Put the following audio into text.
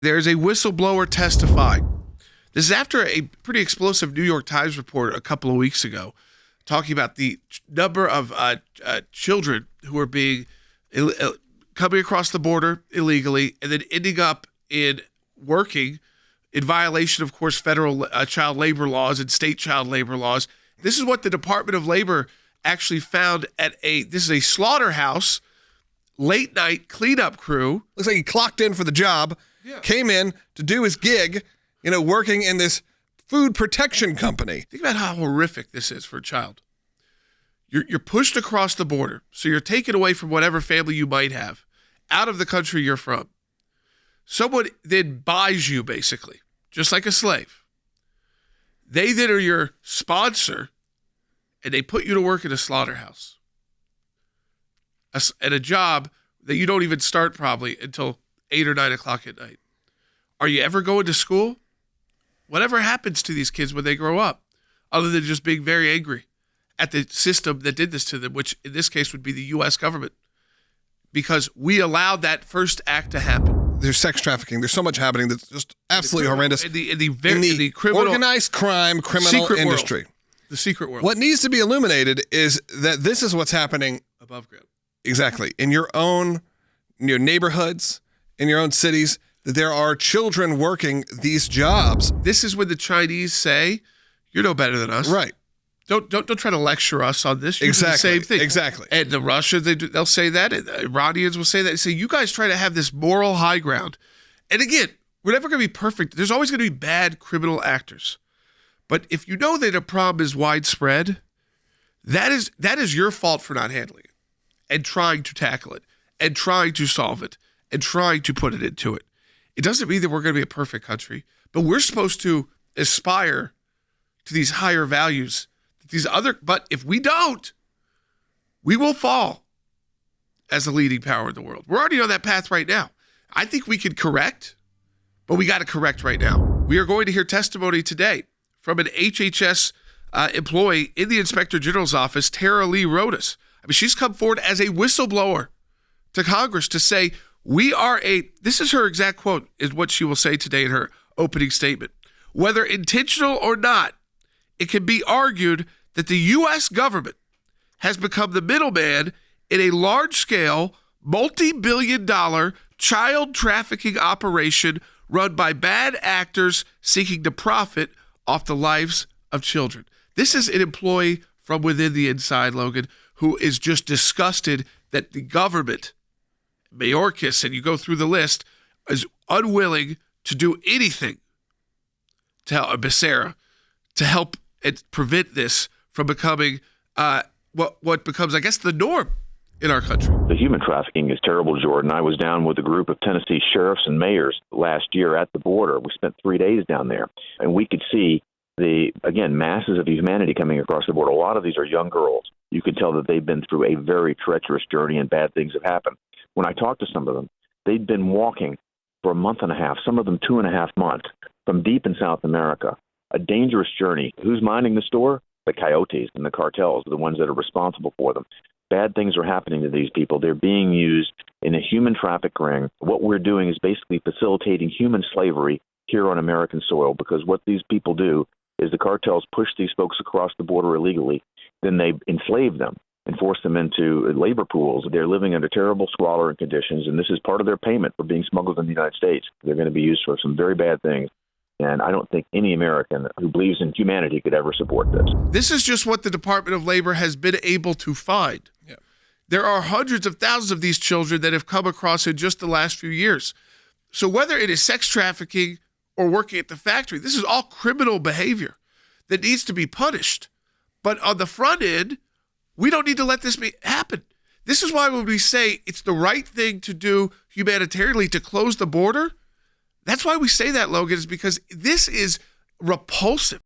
There's a whistleblower testifying. This is after a pretty explosive New York Times report a couple of weeks ago talking about the number of children who are being coming across the border illegally and then ending up in working in violation, of course, federal child labor laws and state child labor laws. This is what the Department of Labor actually found at this is a slaughterhouse late night cleanup crew. Looks like he clocked in for the job, came in to do his gig, working in this food protection company. Think about how horrific this is for a child. You're pushed across the border, so you're taken away from whatever family you might have, out of the country you're from. Someone then buys you, basically, just like a slave. They then are your sponsor, and they put you to work in a slaughterhouse. At a job that you don't even start probably until 8 or 9 o'clock at night. Are you ever going to school? Whatever happens to these kids when they grow up, other than just being very angry at the system that did this to them, which in this case would be the U.S. government, because we allowed that first act to happen. There's sex trafficking. There's so much happening that's just absolutely horrendous. In the criminal, organized crime, criminal industry. World, the secret world. What needs to be illuminated is that this is what's happening above ground. Exactly. In your own neighborhoods, in your own cities, that there are children working these jobs. This is when the Chinese say, you're no better than us. Right. Don't try to lecture us on this. You do the same thing. Exactly. And the Russians, they'll say that. And the Iranians will say that. They say, you guys try to have this moral high ground. And again, we're never going to be perfect. There's always going to be bad criminal actors. But if you know that a problem is widespread, that is your fault for not handling it and trying to tackle it and trying to solve it and trying to put it into it. It doesn't mean that we're going to be a perfect country, but we're supposed to aspire to these higher values. But if we don't, we will fall as the leading power in the world. We're already on that path right now. I think we can correct, but we got to correct right now. We are going to hear testimony today from an HHS employee in the Inspector General's office, Tara Lee Rodas. I mean, she's come forward as a whistleblower to Congress to say, this is her exact quote, is what she will say today in her opening statement. Whether intentional or not, it can be argued that the U.S. government has become the middleman in a large-scale, multi-billion-dollar child trafficking operation run by bad actors seeking to profit off the lives of children. This is an employee from within the inside, Logan, who is just disgusted that the government, Mayorkas, and you go through the list, is unwilling to do anything to help Becerra to help and prevent this from becoming what becomes, I guess, the norm in our country. The human trafficking is terrible, Jordan. I was down with a group of Tennessee sheriffs and mayors last year at the border. We spent 3 days down there, and we could see masses of humanity coming across the border. A lot of these are young girls. You could tell that they've been through a very treacherous journey and bad things have happened. When I talked to some of them, they'd been walking for a month and a half, some of them 2.5 months, from deep in South America. A dangerous journey. Who's minding the store? The coyotes and the cartels are the ones that are responsible for them. Bad things are happening to these people. They're being used in a human traffic ring. What we're doing is basically facilitating human slavery here on American soil, because what these people do is the cartels push these folks across the border illegally. Then they enslave them and force them into labor pools. They're living under terrible squalor and conditions, and this is part of their payment for being smuggled in the United States. They're going to be used for some very bad things. And I don't think any American who believes in humanity could ever support this. This is just what the Department of Labor has been able to find. Yeah. There are hundreds of thousands of these children that have come across in just the last few years. So whether it is sex trafficking or working at the factory, this is all criminal behavior that needs to be punished. But on the front end, we don't need to let this happen. This is why when we say it's the right thing to do humanitarianly to close the border, that's why we say that, Logan, is because this is repulsive.